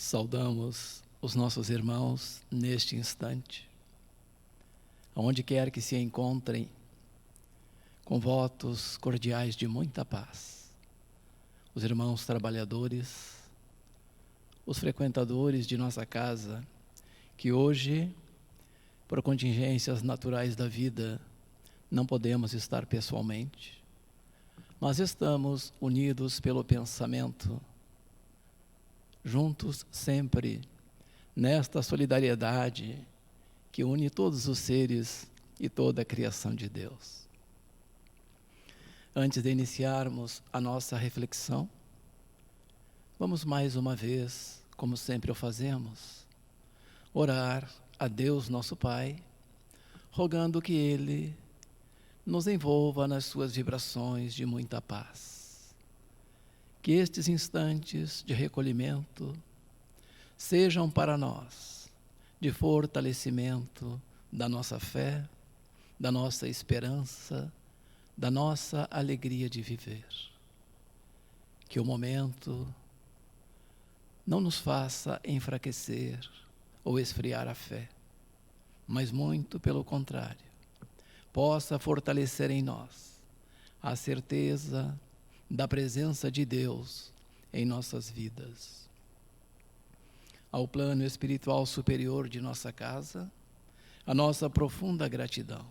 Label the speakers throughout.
Speaker 1: Saudamos os nossos irmãos neste instante, aonde quer que se encontrem, com votos cordiais de muita paz. Os irmãos trabalhadores, os frequentadores de nossa casa, que hoje, por contingências naturais da vida, não podemos estar pessoalmente, mas estamos unidos pelo pensamento, juntos sempre, nesta solidariedade que une todos os seres e toda a criação de Deus. Antes de iniciarmos a nossa reflexão, vamos mais uma vez, como sempre o fazemos, orar a Deus nosso Pai, rogando que Ele nos envolva nas suas vibrações de muita paz. Que estes instantes de recolhimento sejam para nós de fortalecimento da nossa fé, da nossa esperança, da nossa alegria de viver. Que o momento não nos faça enfraquecer ou esfriar a fé, mas muito pelo contrário, possa fortalecer em nós a certeza da presença de Deus em nossas vidas. Ao plano espiritual superior de nossa casa, a nossa profunda gratidão.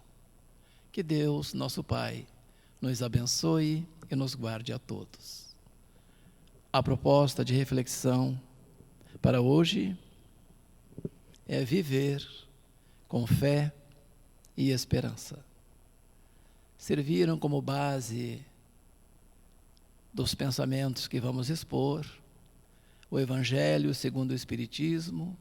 Speaker 1: Que Deus, nosso Pai, nos abençoe e nos guarde a todos. A proposta de reflexão para hoje é viver com fé e esperança. Serviram como base dos pensamentos que vamos expor o Evangelho segundo o Espiritismo,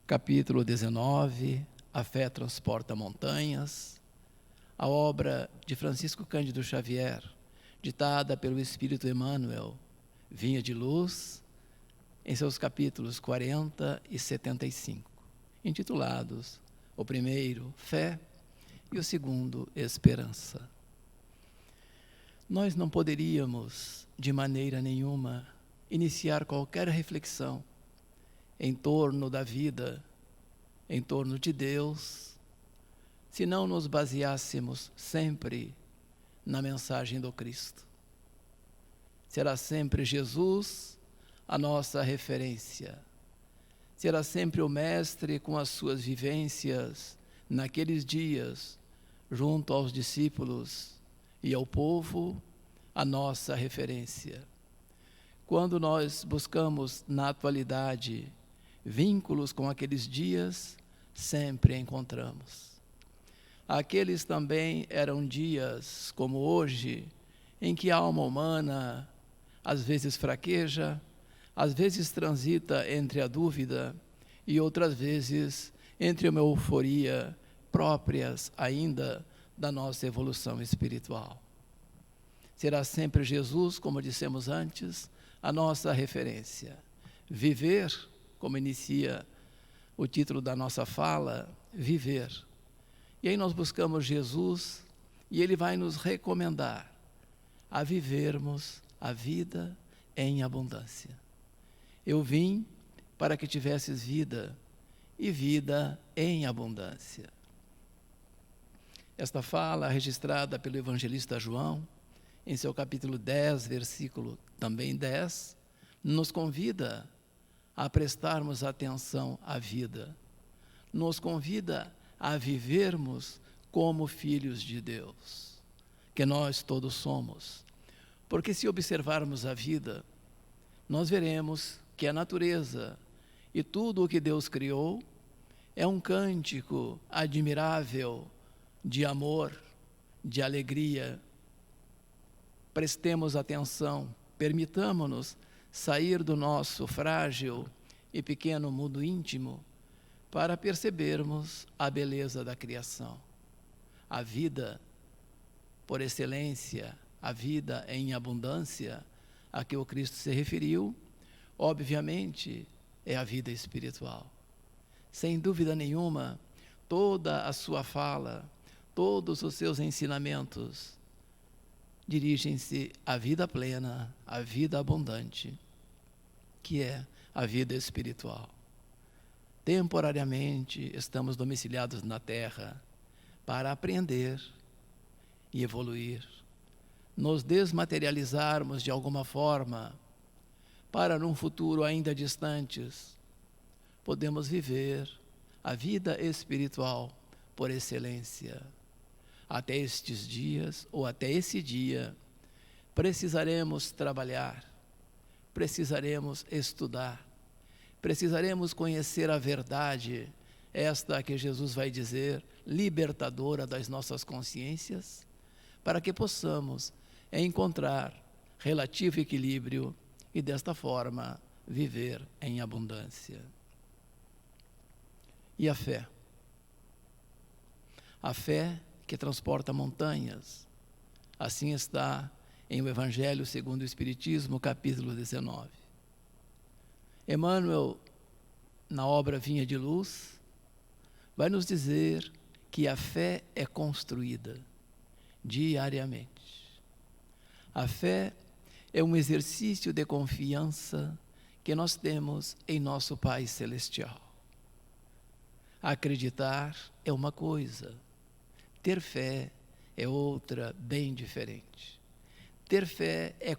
Speaker 1: capítulo 19, A Fé Transporta Montanhas, a obra de Francisco Cândido Xavier, ditada pelo Espírito Emmanuel, Vinha de Luz, em seus capítulos 40 e 75, intitulados o primeiro, Fé, e o segundo, Esperança. Nós não poderíamos, de maneira nenhuma, iniciar qualquer reflexão em torno da vida, em torno de Deus, se não nos baseássemos sempre na mensagem do Cristo. Será sempre Jesus a nossa referência. Será sempre o Mestre com as suas vivências naqueles dias, junto aos discípulos e ao povo, a nossa referência. Quando nós buscamos na atualidade vínculos com aqueles dias, sempre encontramos. Aqueles também eram dias, como hoje, em que a alma humana às vezes fraqueja, às vezes transita entre a dúvida e outras vezes entre uma euforia próprias ainda da nossa evolução espiritual. Será sempre Jesus, como dissemos antes, a nossa referência. Viver, como inicia o título da nossa fala, viver. E aí nós buscamos Jesus e Ele vai nos recomendar a vivermos a vida em abundância. Eu vim para que tivesses vida e vida em abundância. Esta fala, registrada pelo evangelista João, em seu capítulo 10, versículo também 10, nos convida a prestarmos atenção à vida, nos convida a vivermos como filhos de Deus, que nós todos somos. Porque se observarmos a vida, nós veremos que a natureza e tudo o que Deus criou é um cântico admirável de amor, de alegria. Prestemos atenção, permitamo-nos sair do nosso frágil e pequeno mundo íntimo para percebermos a beleza da criação. A vida, por excelência, a vida em abundância, a que o Cristo se referiu, obviamente, é a vida espiritual. Sem dúvida nenhuma, toda a sua fala, todos os seus ensinamentos dirigem-se à vida plena, à vida abundante, que é a vida espiritual. Temporariamente estamos domiciliados na terra para aprender e evoluir, nos desmaterializarmos de alguma forma, para num futuro ainda distantes, podemos viver a vida espiritual por excelência. Até estes dias, ou até esse dia, precisaremos trabalhar, precisaremos estudar, precisaremos conhecer a verdade, esta que Jesus vai dizer, libertadora das nossas consciências, para que possamos encontrar relativo equilíbrio e, desta forma, viver em abundância. E a fé? A fé que transporta montanhas. Assim está em o Evangelho segundo o Espiritismo, capítulo 19. Emmanuel, na obra Vinha de Luz, vai nos dizer que a fé é construída diariamente. A fé é um exercício de confiança que nós temos em nosso Pai Celestial. Acreditar é uma coisa, ter fé é outra bem diferente. Ter fé é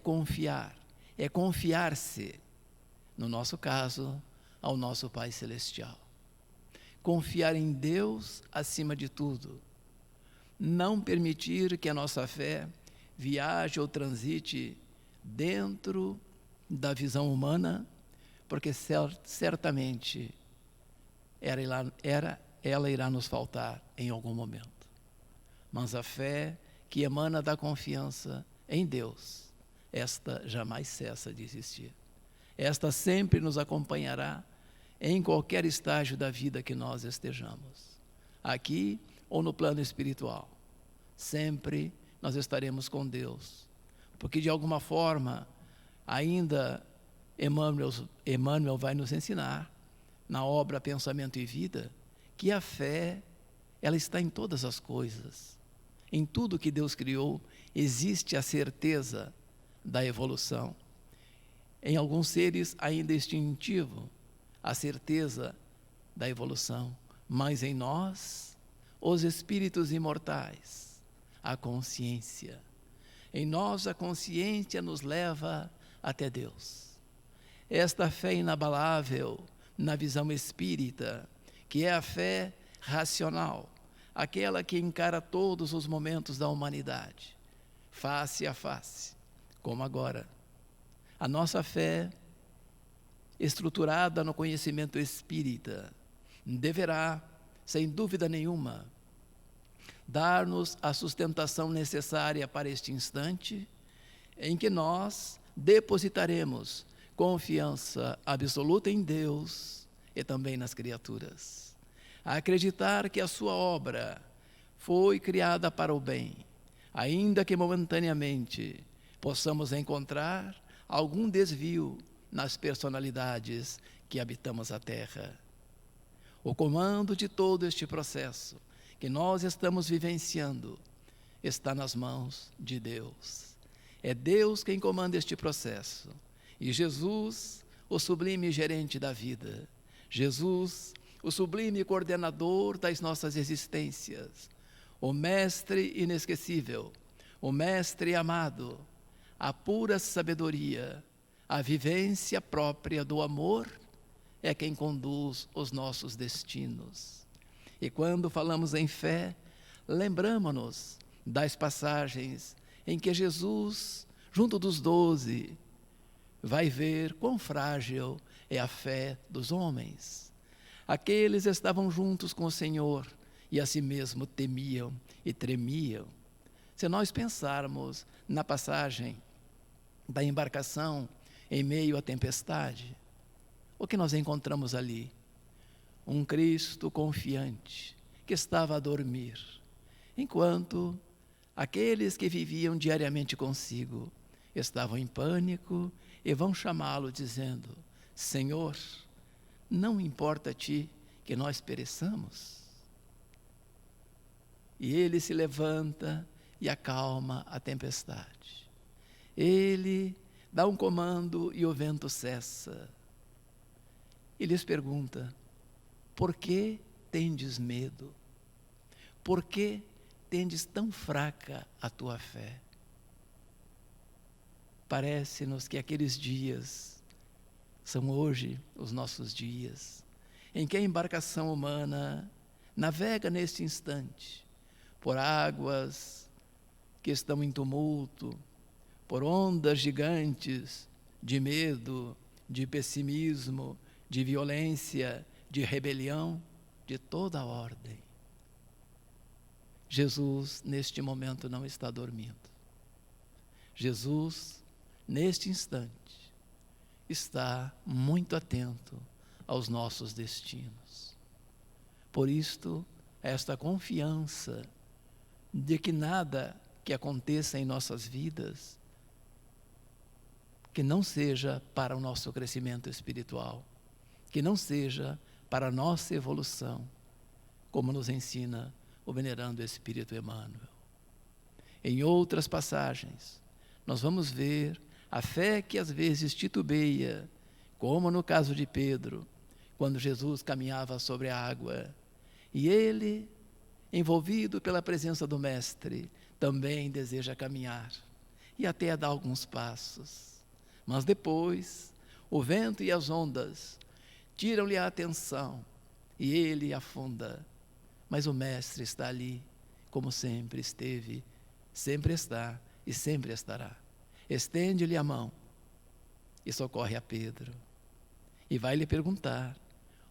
Speaker 1: confiar-se, no nosso caso, ao nosso Pai Celestial. Confiar em Deus acima de tudo. Não permitir que a nossa fé viaje ou transite dentro da visão humana, porque certamente ela irá nos faltar em algum momento. Mas a fé que emana da confiança em Deus, esta jamais cessa de existir. Esta sempre nos acompanhará em qualquer estágio da vida que nós estejamos, aqui ou no plano espiritual. Sempre nós estaremos com Deus, porque de alguma forma ainda Emmanuel vai nos ensinar na obra Pensamento e Vida que a fé, ela está em todas as coisas. Em tudo que Deus criou existe a certeza da evolução. Em alguns seres ainda instintivo, a certeza da evolução, mas em nós, os espíritos imortais, a consciência. Em nós a consciência nos leva até Deus. Esta fé inabalável na visão espírita, que é a fé racional, aquela que encara todos os momentos da humanidade, face a face, como agora. A nossa fé, estruturada no conhecimento espírita, deverá, sem dúvida nenhuma, dar-nos a sustentação necessária para este instante, em que nós depositaremos confiança absoluta em Deus e também nas criaturas. A acreditar que a sua obra foi criada para o bem, ainda que momentaneamente possamos encontrar algum desvio nas personalidades que habitamos a Terra. O comando de todo este processo que nós estamos vivenciando está nas mãos de Deus. É Deus quem comanda este processo. E Jesus, o sublime gerente da vida. Jesus, o sublime coordenador das nossas existências. O mestre inesquecível, o mestre amado, a pura sabedoria, a vivência própria do amor é quem conduz os nossos destinos. E quando falamos em fé, lembramos-nos das passagens em que Jesus, junto dos 12, vai ver quão frágil é a fé dos homens. Aqueles estavam juntos com o Senhor e a si mesmo temiam e tremiam. Se nós pensarmos na passagem da embarcação em meio à tempestade, o que nós encontramos ali? Um Cristo confiante que estava a dormir, enquanto aqueles que viviam diariamente consigo estavam em pânico e vão chamá-lo dizendo: Senhor, não importa a ti que nós pereçamos? E ele se levanta e acalma a tempestade. Ele dá um comando e o vento cessa. e lhes pergunta: por que tendes medo? Por que tendes tão fraca a tua fé? Parece-nos que aqueles dias são hoje os nossos dias, em que a embarcação humana navega neste instante por águas que estão em tumulto, por ondas gigantes de medo, de pessimismo, de violência, de rebelião, de toda a ordem. Jesus, neste momento, não está dormindo. Jesus, neste instante, está muito atento aos nossos destinos. Por isto, esta confiança de que nada que aconteça em nossas vidas que não seja para o nosso crescimento espiritual, que não seja para a nossa evolução, como nos ensina o venerando Espírito Emmanuel. Em outras passagens, nós vamos ver a fé que às vezes titubeia, como no caso de Pedro, quando Jesus caminhava sobre a água, e ele, envolvido pela presença do Mestre, também deseja caminhar, e até dar alguns passos. Mas depois, o vento e as ondas tiram-lhe a atenção, e ele afunda. Mas o Mestre está ali, como sempre esteve, sempre está e sempre estará. Estende-lhe a mão e socorre a Pedro. E vai lhe perguntar: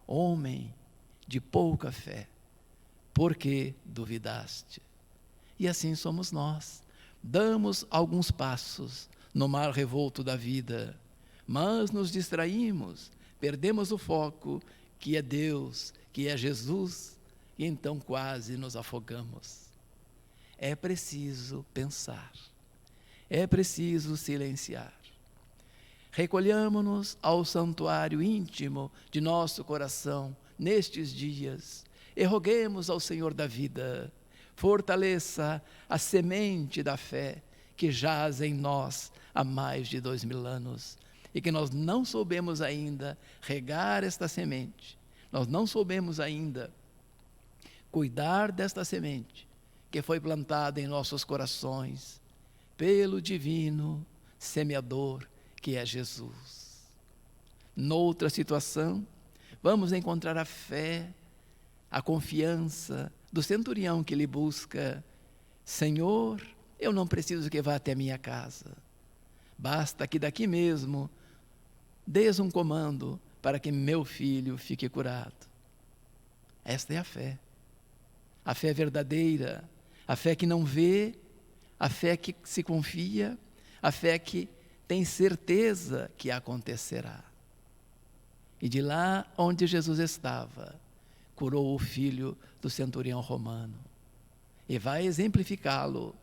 Speaker 1: homem de pouca fé, por que duvidaste? E assim somos nós. Damos alguns passos no mar revolto da vida, mas nos distraímos, perdemos o foco, que é Deus, que é Jesus, e então quase nos afogamos. É preciso pensar, é preciso silenciar. Recolhamo-nos ao santuário íntimo de nosso coração nestes dias e roguemos ao Senhor da vida: fortaleça a semente da fé que jaz em nós há mais de 2000 anos e que nós não soubemos ainda regar esta semente, nós não soubemos ainda cuidar desta semente que foi plantada em nossos corações pelo divino semeador que é Jesus. Noutra situação, vamos encontrar a fé, a confiança do centurião que lhe busca: Senhor, eu não preciso que vá até minha casa, basta que daqui mesmo des um comando para que meu filho fique curado. Esta é a fé verdadeira, a fé que não vê, a fé que se confia, a fé que tem certeza que acontecerá. E de lá onde Jesus estava, curou o filho do centurião romano e vai exemplificá-lo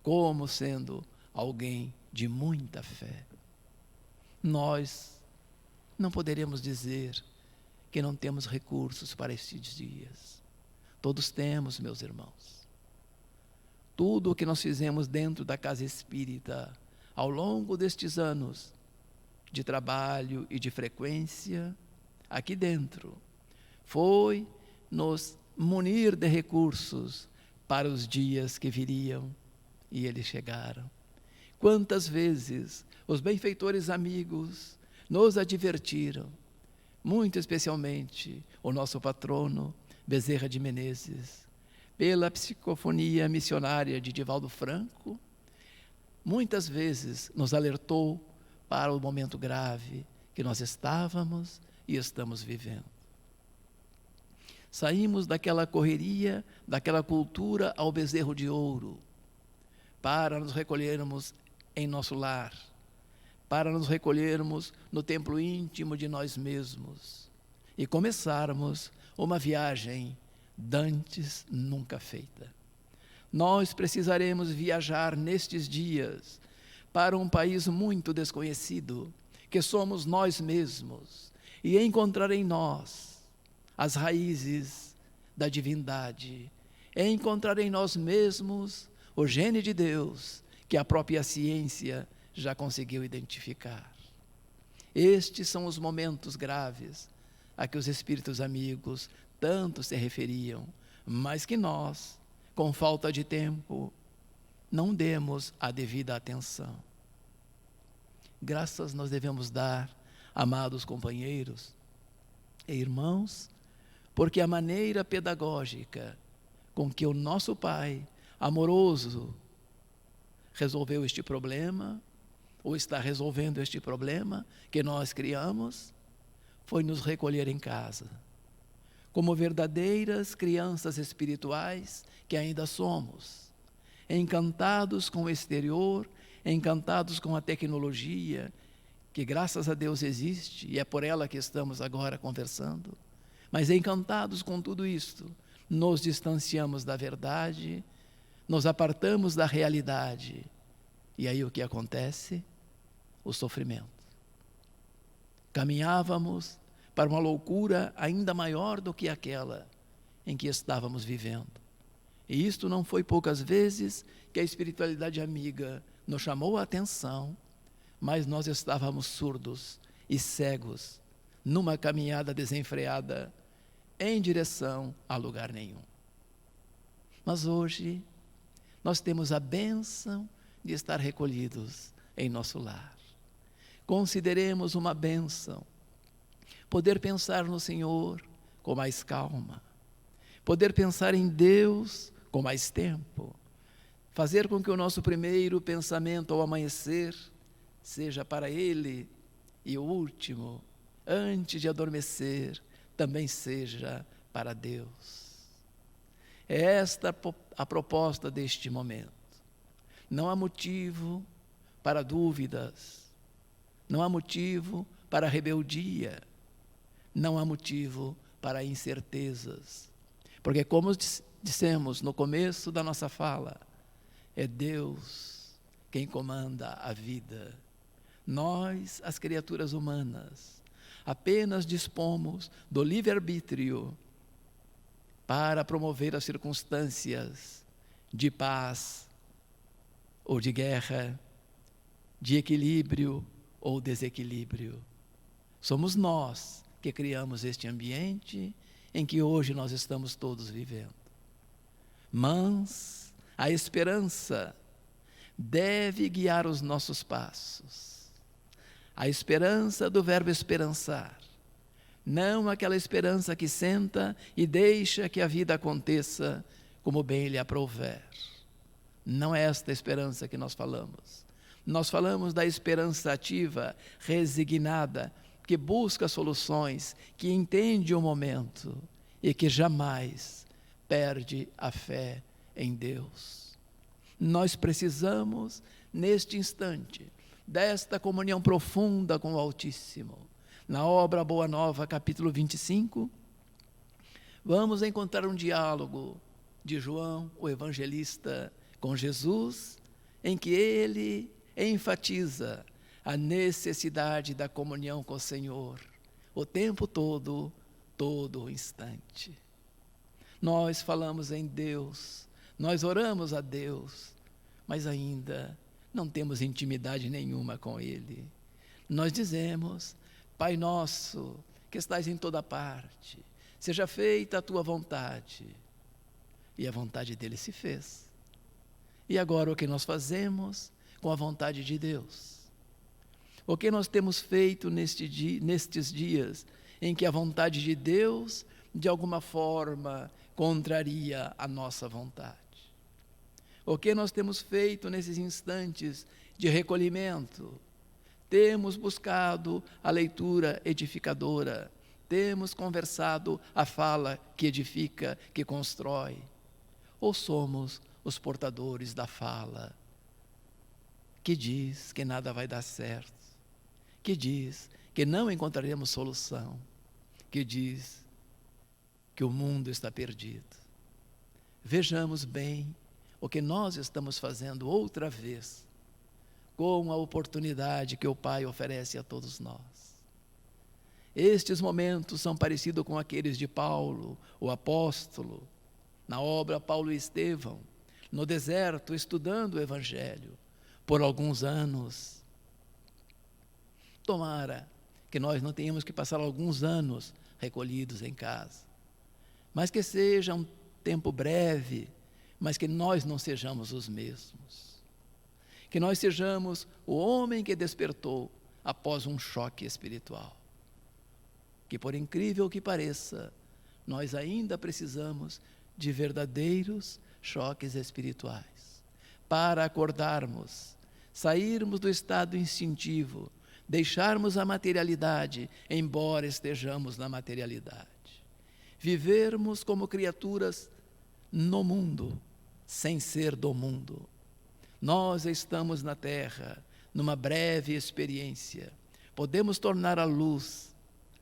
Speaker 1: como sendo alguém de muita fé. Nós não poderemos dizer que não temos recursos para estes dias. Todos temos, meus irmãos. Tudo o que nós fizemos dentro da casa espírita ao longo destes anos de trabalho e de frequência aqui dentro foi nos munir de recursos para os dias que viriam, e eles chegaram. Quantas vezes os benfeitores amigos nos advertiram, muito especialmente o nosso patrono Bezerra de Menezes, pela psicofonia missionária de Divaldo Franco, muitas vezes nos alertou para o momento grave que nós estávamos e estamos vivendo. Saímos daquela correria, daquela cultura ao bezerro de ouro, para nos recolhermos em nosso lar, para nos recolhermos no templo íntimo de nós mesmos e começarmos uma viagem dantes nunca feita. Nós precisaremos viajar nestes dias para um país muito desconhecido, que somos nós mesmos, e encontrar em nós as raízes da divindade, e encontrar em nós mesmos o gene de Deus, que a própria ciência já conseguiu identificar. Estes são os momentos graves a que os espíritos amigos tanto se referiam, mas que nós, com falta de tempo, não demos a devida atenção. Graças nós devemos dar, amados companheiros e irmãos, porque a maneira pedagógica com que o nosso Pai amoroso resolveu este problema, ou está resolvendo este problema que nós criamos, foi nos recolher em casa, como verdadeiras crianças espirituais que ainda somos, encantados com o exterior, encantados com a tecnologia, que graças a Deus existe, e é por ela que estamos agora conversando, mas encantados com tudo isto, nos distanciamos da verdade, nos apartamos da realidade, e aí o que acontece? O sofrimento. Caminhávamos para uma loucura ainda maior do que aquela em que estávamos vivendo. E isto não foi poucas vezes que a espiritualidade amiga nos chamou a atenção, mas nós estávamos surdos e cegos numa caminhada desenfreada em direção a lugar nenhum. Mas hoje nós temos a bênção de estar recolhidos em nosso lar. Consideremos uma bênção poder pensar no Senhor com mais calma, poder pensar em Deus com mais tempo, fazer com que o nosso primeiro pensamento ao amanhecer seja para Ele e o último, antes de adormecer, também seja para Deus. É esta a proposta deste momento. Não há motivo para dúvidas, não há motivo para rebeldia, não há motivo para incertezas, porque como dissemos no começo da nossa fala, é Deus quem comanda a vida. Nós, as criaturas humanas, apenas dispomos do livre-arbítrio para promover as circunstâncias de paz ou de guerra, de equilíbrio ou desequilíbrio. Somos nós que criamos este ambiente em que hoje nós estamos todos vivendo. Mas a esperança deve guiar os nossos passos. A esperança do verbo esperançar. Não aquela esperança que senta e deixa que a vida aconteça como bem lhe aprouver. Não é esta esperança que nós falamos. Nós falamos da esperança ativa, resignada, que busca soluções, que entende o momento e que jamais perde a fé em Deus. Nós precisamos, neste instante, desta comunhão profunda com o Altíssimo. Na obra Boa Nova, capítulo 25, vamos encontrar um diálogo de João, o evangelista, com Jesus, em que ele enfatiza a necessidade da comunhão com o Senhor, o tempo todo, todo o instante. Nós falamos em Deus, nós oramos a Deus, mas ainda não temos intimidade nenhuma com Ele. Nós dizemos, Pai nosso, que estás em toda parte, seja feita a tua vontade. E a vontade dele se fez. E agora o que nós fazemos com a vontade de Deus? O que nós temos feito nestes dias em que a vontade de Deus, de alguma forma, contraria a nossa vontade? O que nós temos feito nesses instantes de recolhimento? Temos buscado a leitura edificadora, temos conversado a fala que edifica, que constrói? Ou somos os portadores da fala que diz que nada vai dar certo, que diz que não encontraremos solução, que diz que o mundo está perdido? Vejamos bem o que nós estamos fazendo outra vez com a oportunidade que o Pai oferece a todos nós. Estes momentos são parecidos com aqueles de Paulo, o apóstolo, na obra Paulo e Estevão, no deserto, estudando o Evangelho por alguns anos. Tomara que nós não tenhamos que passar alguns anos recolhidos em casa. Mas que seja um tempo breve, mas que nós não sejamos os mesmos. Que nós sejamos o homem que despertou após um choque espiritual. Que, por incrível que pareça, nós ainda precisamos de verdadeiros choques espirituais para acordarmos, sairmos do estado instintivo, deixarmos a materialidade, embora estejamos na materialidade. Vivermos como criaturas no mundo, sem ser do mundo. Nós estamos na Terra, numa breve experiência. Podemos tornar a luz,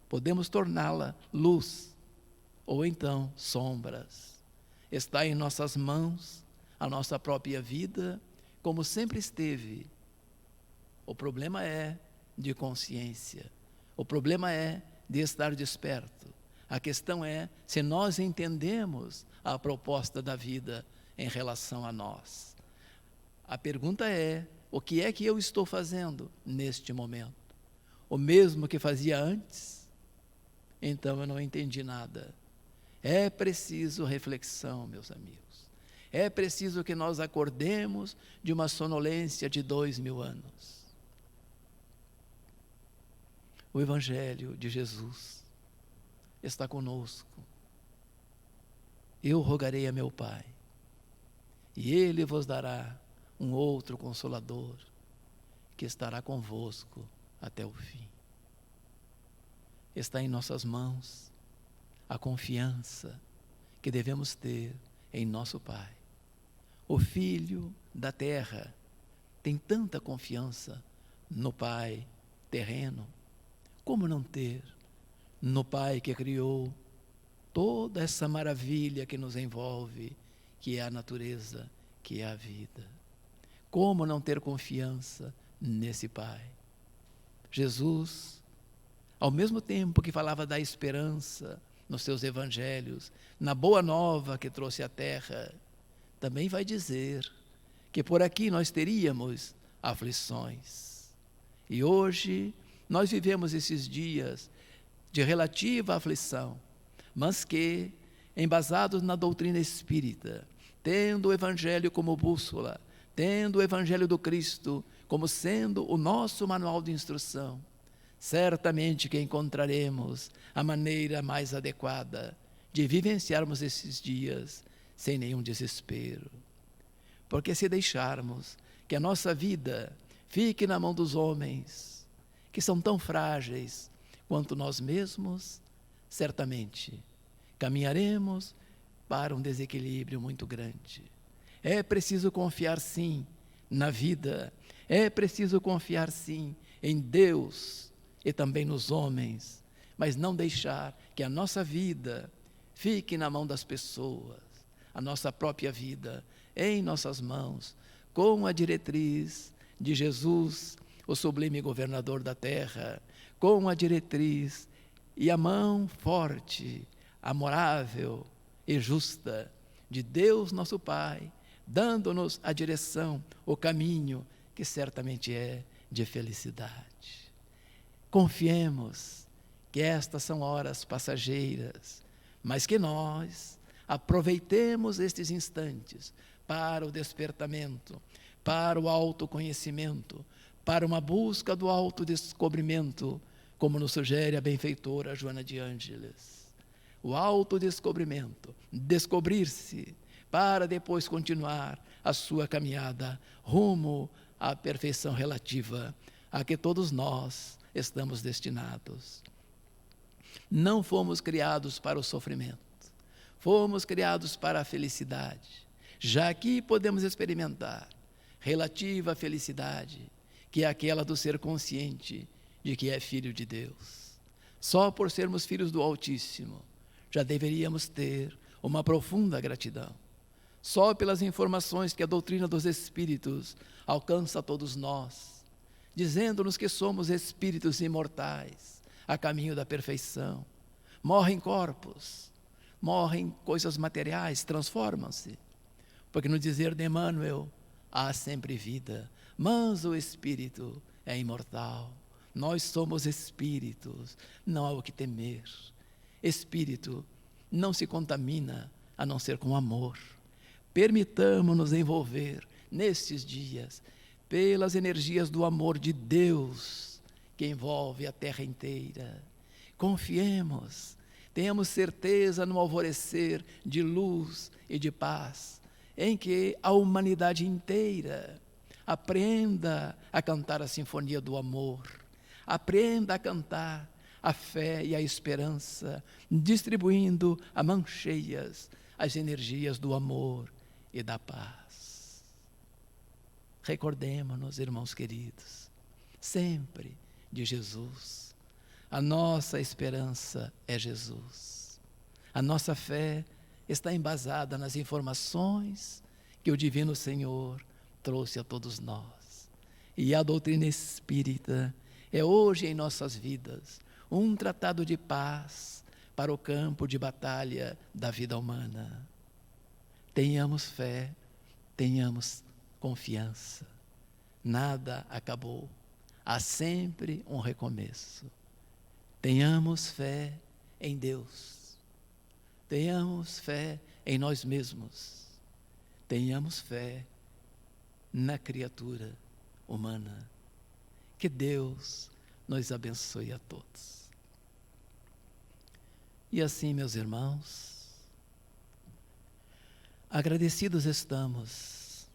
Speaker 1: podemos torná-la luz, ou então sombras. Está em nossas mãos a nossa própria vida, como sempre esteve. O problema é de consciência. O problema é de estar desperto. A questão é se nós entendemos a proposta da vida em relação a nós. A pergunta é: o que é que eu estou fazendo neste momento? O mesmo que fazia antes? Então eu não entendi nada. É preciso reflexão, meus amigos. É preciso que nós acordemos de uma sonolência de 2000 anos. O Evangelho de Jesus está conosco. Eu rogarei a meu Pai, e Ele vos dará um outro Consolador, que estará convosco até o fim. Está em nossas mãos a confiança que devemos ter em nosso Pai. O filho da terra tem tanta confiança no Pai terreno, como não ter no Pai que criou toda essa maravilha que nos envolve, que é a natureza, que é a vida? Como não ter confiança nesse Pai? Jesus, ao mesmo tempo que falava da esperança nos seus evangelhos, na boa nova que trouxe à terra, também vai dizer que por aqui nós teríamos aflições. E hoje nós vivemos esses dias de relativa aflição, mas que, embasados na doutrina espírita, tendo o Evangelho como bússola, tendo o Evangelho do Cristo como sendo o nosso manual de instrução, certamente que encontraremos a maneira mais adequada de vivenciarmos esses dias sem nenhum desespero. Porque se deixarmos que a nossa vida fique na mão dos homens, que são tão frágeis quanto nós mesmos, certamente caminharemos para um desequilíbrio muito grande. É preciso confiar sim na vida, é preciso confiar sim em Deus e também nos homens, mas não deixar que a nossa vida fique na mão das pessoas, a nossa própria vida em nossas mãos, com a diretriz de Jesus, o sublime governador da terra, com a diretriz e a mão forte, amorável e justa de Deus nosso Pai, dando-nos a direção, o caminho que certamente é de felicidade. Confiemos que estas são horas passageiras, mas que nós aproveitemos estes instantes para o despertamento, para o autoconhecimento, para uma busca do autodescobrimento, como nos sugere a benfeitora Joana de Ângeles. O autodescobrimento, descobrir-se, para depois continuar a sua caminhada rumo à perfeição relativa a que todos nós estamos destinados. Não fomos criados para o sofrimento, fomos criados para a felicidade. Já aqui podemos experimentar relativa felicidade, que é aquela do ser consciente de que é filho de Deus. Só por sermos filhos do Altíssimo, já deveríamos ter uma profunda gratidão. Só pelas informações que a doutrina dos Espíritos alcança a todos nós, dizendo-nos que somos espíritos imortais, a caminho da perfeição. Morrem corpos, morrem coisas materiais, transformam-se. Porque no dizer de Emmanuel, há sempre vida, mas o espírito é imortal. Nós somos espíritos, não há o que temer. Espírito não se contamina a não ser com amor. Permitamos-nos envolver nestes dias pelas energias do amor de Deus que envolve a terra inteira. Confiemos, tenhamos certeza no alvorecer de luz e de paz, em que a humanidade inteira aprenda a cantar a sinfonia do amor, aprenda a cantar a fé e a esperança, distribuindo a mãos cheias as energias do amor e da paz. Recordemo-nos, irmãos queridos, sempre de Jesus. A nossa esperança é Jesus. A nossa fé está embasada nas informações que o Divino Senhor trouxe a todos nós. E a doutrina espírita é hoje em nossas vidas um tratado de paz para o campo de batalha da vida humana. Tenhamos fé, tenhamos confiança. Nada acabou. Há sempre um recomeço. Tenhamos fé em Deus. Tenhamos fé em nós mesmos. Tenhamos fé na criatura humana. Que Deus nos abençoe a todos. E assim, meus irmãos, agradecidos estamos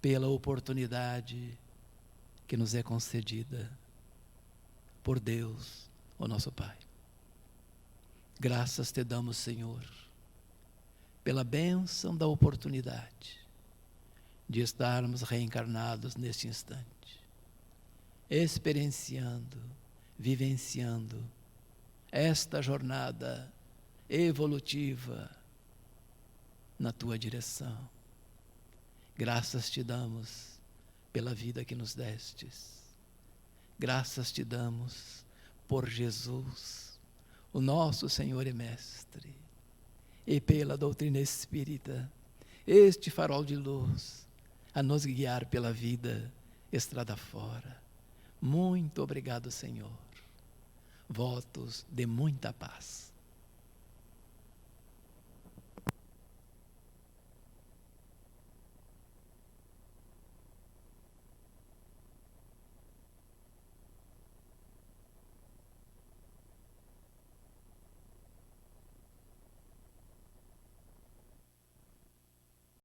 Speaker 1: pela oportunidade que nos é concedida por Deus, o nosso Pai. Graças te damos, Senhor, pela bênção da oportunidade de estarmos reencarnados neste instante, experienciando, vivenciando esta jornada evolutiva na tua direção. Graças te damos pela vida que nos destes. Graças te damos por Jesus, o nosso Senhor e Mestre, e pela doutrina espírita, este farol de luz a nos guiar pela vida estrada fora. Muito obrigado, Senhor. Votos de muita paz.